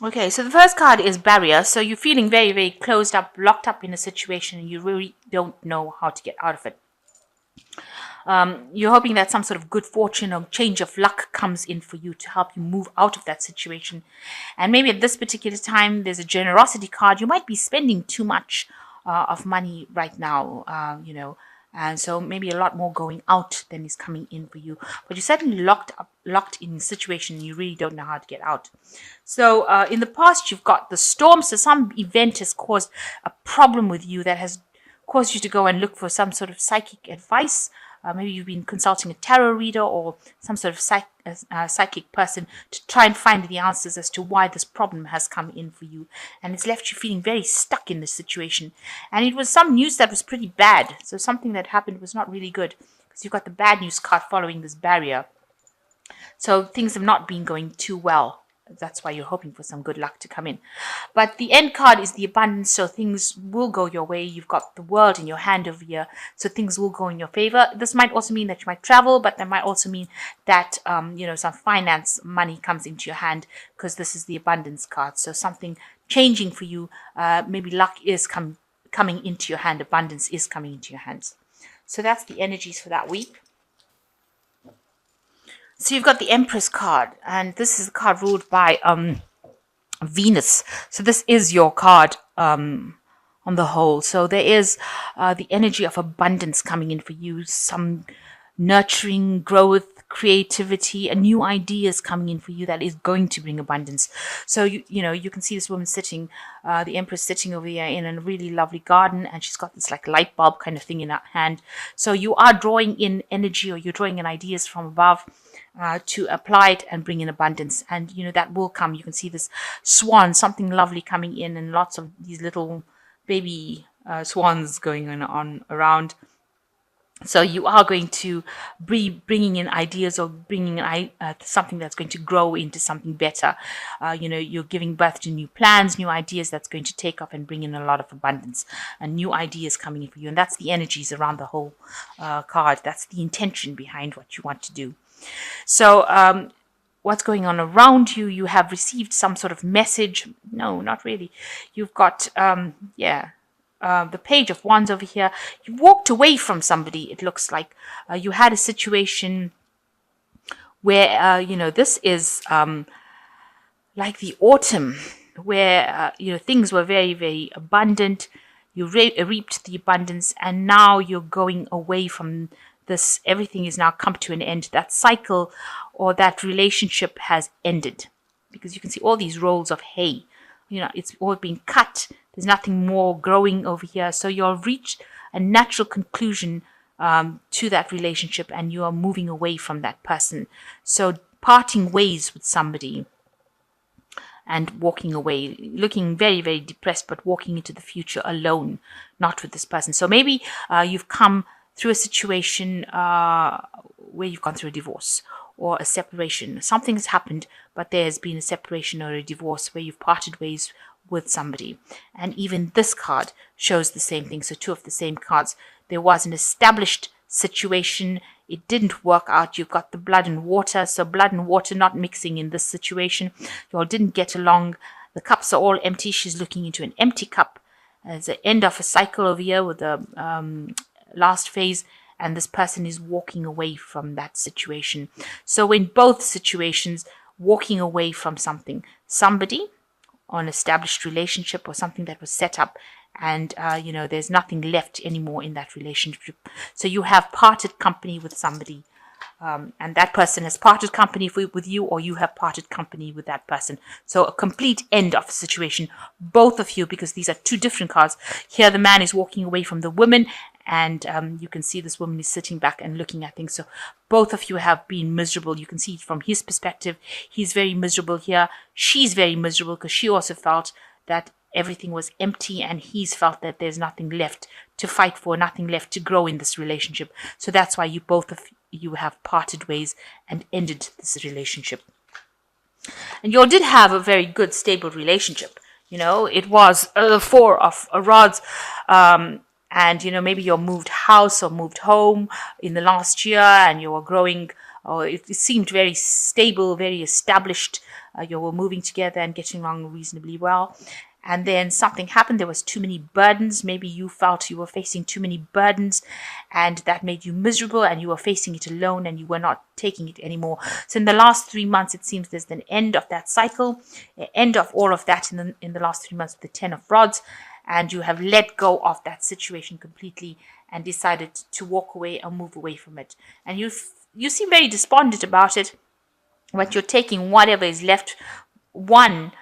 Okay, so the first card is barrier. So you're feeling very, very closed up, locked up in a situation, and you really don't know how to get out of it. You're hoping that some sort of good fortune or change of luck comes in for you to help you move out of that situation. And maybe at this particular time, there's a generosity card. You might be spending too much of money right now, and so maybe a lot more going out than is coming in for you. But you're certainly locked in a situation you really don't know how to get out. So in the past, you've got the storm. So some event has caused a problem with you that has caused you to go and look for some sort of psychic advice. Maybe you've been consulting a tarot reader or some sort of psychic person to try and find the answers as to why this problem has come in for you. And it's left you feeling very stuck in this situation. And it was some news that was pretty bad. So something that happened was not really good because you've got the bad news card following this barrier. So things have not been going too well. That's why you're hoping for some good luck to come in. But the end card is the abundance, so things will go your way. You've got the world in your hand over here, so things will go in your favor. This might also mean that you might travel, but that might also mean that some finance money comes into your hand because this is the abundance card. So something changing for you. Maybe luck is coming into your hand. Abundance is coming into your hands. So that's the energies for that week. So you've got the Empress card, and this is a card ruled by Venus. So this is your card on the whole. So there is the energy of abundance coming in for you, some nurturing growth, creativity, and new ideas coming in for you that is going to bring abundance. So you can see this woman sitting, the Empress sitting over here in a really lovely garden, and she's got this like light bulb kind of thing in her hand. So you are drawing in energy, or you're drawing in ideas from above to apply it and bring in abundance. And that will come. You can see this swan, something lovely coming in, and lots of these little baby swans going on around. So you are going to be bringing in ideas, or bringing in something that's going to grow into something better. You're giving birth to new plans, new ideas that's going to take off and bring in a lot of abundance, and new ideas coming in for you. And that's the energies around the whole card. That's the intention behind what you want to do. So what's going on around you? You have received some sort of message. No, not really. You've got, the Page of Wands over here. You walked away from somebody. It looks like you had a situation where, this is like the autumn, where, things were very, very abundant. You reaped the abundance, and now you're going away from this. Everything is now come to an end. That cycle or that relationship has ended, because you can see all these rolls of hay. It's all been cut. There's nothing more growing over here. So you'll reach a natural conclusion to that relationship, and you are moving away from that person. So parting ways with somebody and walking away, looking very, very depressed, but walking into the future alone, not with this person. So maybe you've come through a situation where you've gone through a divorce or a separation. Something has happened, but there has been a separation or a divorce where you've parted ways with somebody. And even this card shows the same thing. So two of the same cards. There was an established situation. It didn't work out. You've got the blood and water. So blood and water not mixing in this situation. You all didn't get along. The cups are all empty. She's looking into an empty cup. There's the end of a cycle over here with the last phase, and this person is walking away from that situation. So in both situations, walking away from somebody or an established relationship or something that was set up, and there's nothing left anymore in that relationship. So you have parted company with somebody, and that person has parted company with you, or you have parted company with that person. So a complete end of the situation, both of you, because these are two different cards. Here the man is walking away from the woman, and you can see this woman is sitting back and looking at things. So both of you have been miserable. You can see from his perspective, he's very miserable here. She's very miserable because she also felt that everything was empty, and he's felt that there's nothing left to fight for, nothing left to grow in this relationship. So that's why you both of you have parted ways and ended this relationship. And you all did have a very good, stable relationship. It was the Four of Rods, and maybe you moved house or moved home in the last year, and you were growing or it seemed very stable, very established. You were moving together and getting along reasonably well. And then something happened. There was too many burdens. Maybe you felt you were facing too many burdens, and that made you miserable, and you were facing it alone, and you were not taking it anymore. So in the last 3 months, it seems there's an end of that cycle, an end of all of that in the last 3 months with the 10 of Rods, and you have let go of that situation completely and decided to walk away or move away from it. And you seem very despondent about it, but you're taking whatever is left, one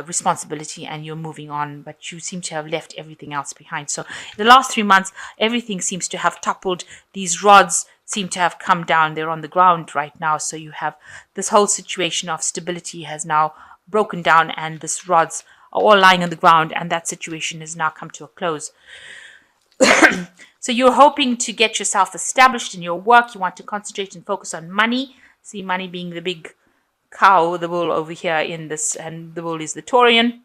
responsibility, and you're moving on, but you seem to have left everything else behind. So in the last 3 months, everything seems to have toppled. These rods seem to have come down. They're on the ground right now. So you have this whole situation of stability has now broken down, and these rods are all lying on the ground, and that situation has now come to a close. So you're hoping to get yourself established in your work. You want to concentrate and focus on money. See money being the big cow, the bull over here in this, and the bull is the Taurian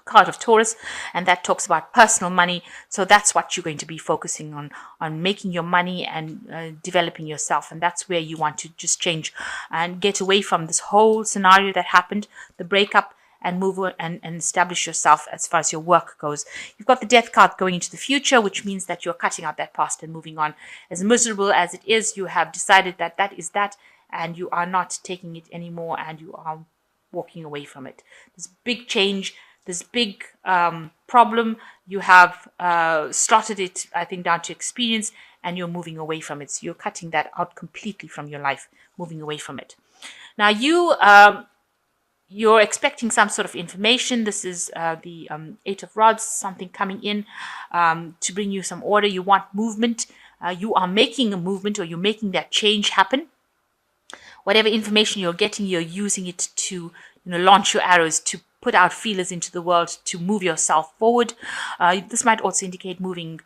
card of Taurus, and that talks about personal money. So that's what you're going to be focusing on making your money and developing yourself. And that's where you want to just change and get away from this whole scenario that happened, the breakup, and move and establish yourself as far as your work goes. You've got the Death card going into the future, which means that you're cutting out that past and moving on. As miserable as it is, you have decided that that is that, and you are not taking it anymore, and you are walking away from it. This big change, this big problem, you have started it, I think, down to experience, and you're moving away from it. So you're cutting that out completely from your life, moving away from it. Now you're expecting some sort of information. This is the 8 of Rods, something coming in to bring you some order. You want movement. You are making a movement, or you're making that change happen. Whatever information you're getting, you're using it to launch your arrows, to put out feelers into the world, to move yourself forward. This might also indicate moving,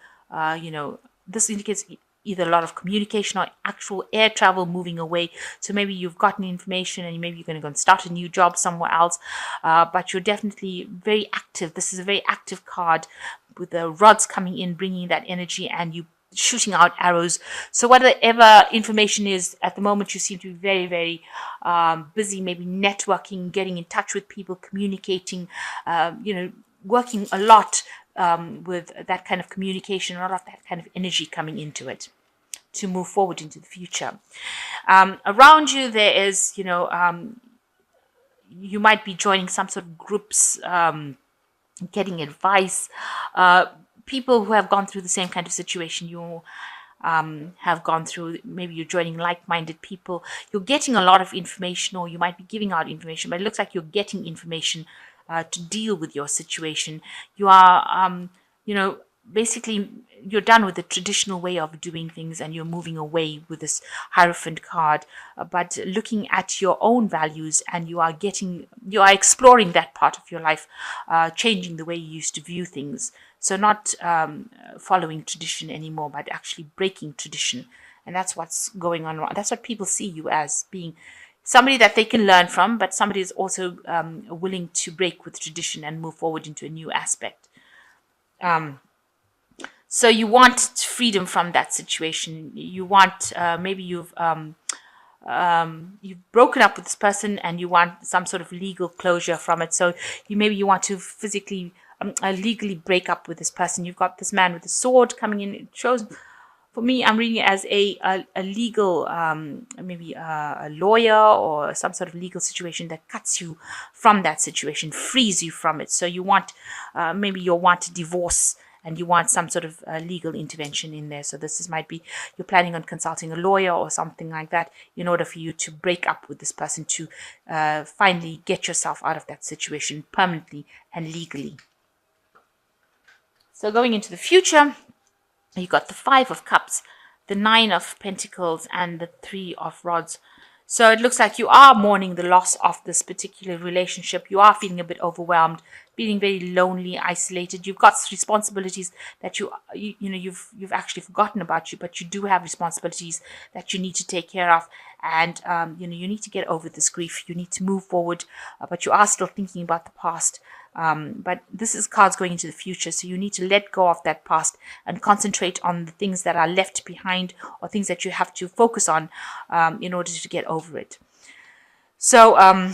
this indicates either a lot of communication or actual air travel, moving away. So maybe you've gotten information and maybe you're going to go and start a new job somewhere else, but you're definitely very active. This is a very active card with the rods coming in, bringing that energy, and you shooting out arrows. So whatever information is at the moment, you seem to be very, very busy, maybe networking, getting in touch with people, communicating, working a lot with that kind of communication, a lot of that kind of energy coming into it to move forward into the future. Around you, there is, you might be joining some sort of groups, getting advice, people who have gone through the same kind of situation you have gone through. Maybe you're joining like-minded people. You're getting a lot of information, or you might be giving out information, but it looks like you're getting information to deal with your situation. You are, basically you're done with the traditional way of doing things, and you're moving away with this Hierophant card, but looking at your own values, and you are exploring that part of your life, changing the way you used to view things. So not following tradition anymore, but actually breaking tradition. And that's what's going on. That's what people see you as, being somebody that they can learn from, but somebody is also willing to break with tradition and move forward into a new aspect. So you want freedom from that situation. You want, maybe you've broken up with this person, and you want some sort of legal closure from it. So you want to physically, legally break up with this person. You've got this man with the sword coming in. It shows, for me, I'm reading it as a legal, maybe a lawyer or some sort of legal situation that cuts you from that situation, frees you from it. So you want, maybe you want a divorce, and you want some sort of legal intervention in there. So might be you're planning on consulting a lawyer or something like that in order for you to break up with this person, to finally get yourself out of that situation permanently and legally. So going into the future, you got the 5 of Cups, the 9 of Pentacles, and the 3 of Rods. So it looks like you are mourning the loss of this particular relationship. You are feeling a bit overwhelmed, feeling very lonely, isolated. You've got responsibilities that you've actually forgotten about, but you do have responsibilities that you need to take care of, and you need to get over this grief. You need to move forward, but you are still thinking about the past. But this is cards going into the future, so you need to let go of that past and concentrate on the things that are left behind, or things that you have to focus on in order to get over it. So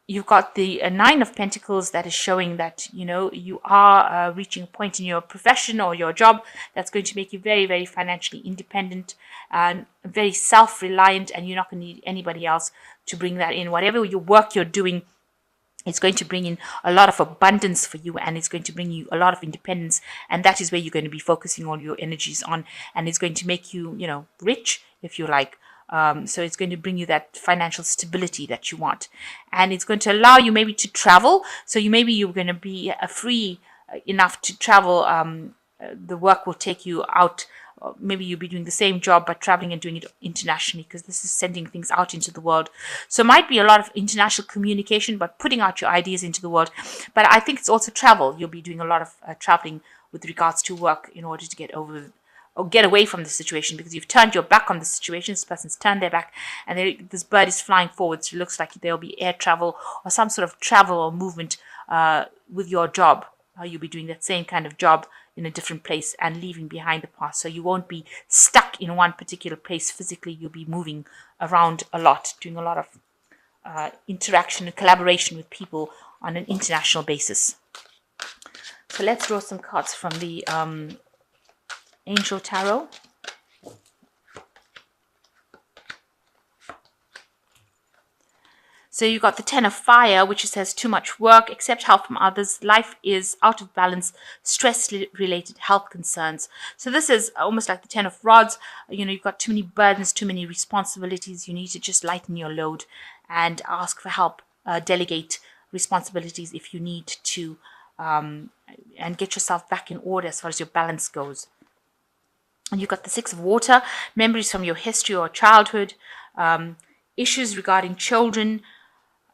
you've got the Nine of Pentacles that is showing that you are reaching a point in your profession or your job that's going to make you very, very financially independent and very self-reliant, and you're not going to need anybody else to bring that in. Whatever your work you're doing, it's going to bring in a lot of abundance for you, and it's going to bring you a lot of independence, and that is where you're going to be focusing all your energies on, and it's going to make you, rich, if you like. So it's going to bring you that financial stability that you want, and it's going to allow you maybe to travel. So you're going to be free enough to travel. The work will take you out. Maybe you'll be doing the same job but traveling and doing it internationally, because this is sending things out into the world. So it might be a lot of international communication, but putting out your ideas into the world. But I think it's also travel. You'll be doing a lot of traveling with regards to work in order to get over or get away from the situation, because you've turned your back on the situation. This person's turned their back, and this bird is flying forward. So it looks like there'll be air travel or some sort of travel or movement with your job. You'll be doing that same kind of job in a different place and leaving behind the past. So you won't be stuck in one particular place physically. You'll be moving around a lot, doing a lot of interaction and collaboration with people on an international basis. So let's draw some cards from the Angel Tarot. So you've got the Ten of Fire, which says too much work, accept help from others, life is out of balance, stress-related health concerns. So this is almost like the Ten of Rods. You've got too many burdens, too many responsibilities. You need to just lighten your load and ask for help, delegate responsibilities if you need to, and get yourself back in order as far as your balance goes. And you've got the Six of Water, memories from your history or childhood, issues regarding children,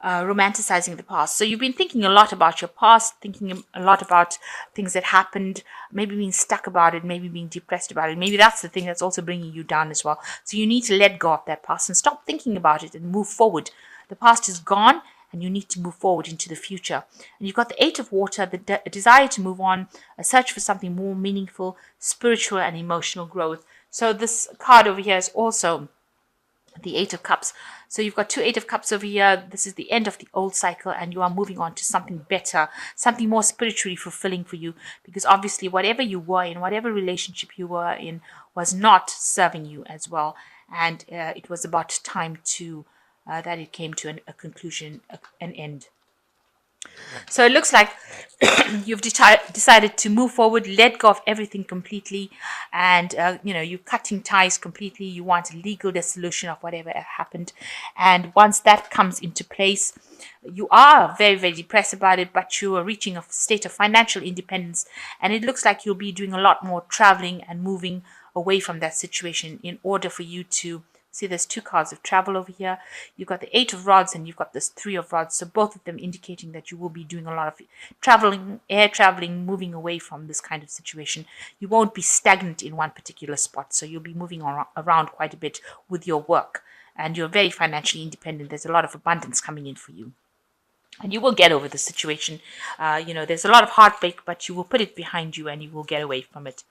romanticizing the past. So you've been thinking a lot about your past, thinking a lot about things that happened, maybe being stuck about it, maybe being depressed about it. Maybe that's the thing that's also bringing you down as well. So you need to let go of that past and stop thinking about it and move forward. The past is gone, and you need to move forward into the future. And you've got the Eight of Water, the desire to move on, a search for something more meaningful, spiritual and emotional growth. So this card over here is also the Eight of Cups. So you've got two Eight of Cups over here. This is the end of the old cycle, and you are moving on to something better, something more spiritually fulfilling for you, because obviously whatever you were in, whatever relationship you were in, was not serving you as well, and it was about time to that it came to a conclusion, an end. So it looks like you've decided to move forward, let go of everything completely, and you're cutting ties completely. You want a legal dissolution of whatever happened, and once that comes into place, you are very, very depressed about it, but you are reaching a state of financial independence, and it looks like you'll be doing a lot more traveling and moving away from that situation in order for you to see. There's two cards of travel over here. You've got the Eight of Rods and you've got this Three of Rods. So both of them indicating that you will be doing a lot of traveling, air traveling, moving away from this kind of situation. You won't be stagnant in one particular spot. So you'll be moving around quite a bit with your work. And you're very financially independent. There's a lot of abundance coming in for you. And you will get over the situation. There's a lot of heartbreak, but you will put it behind you and you will get away from it.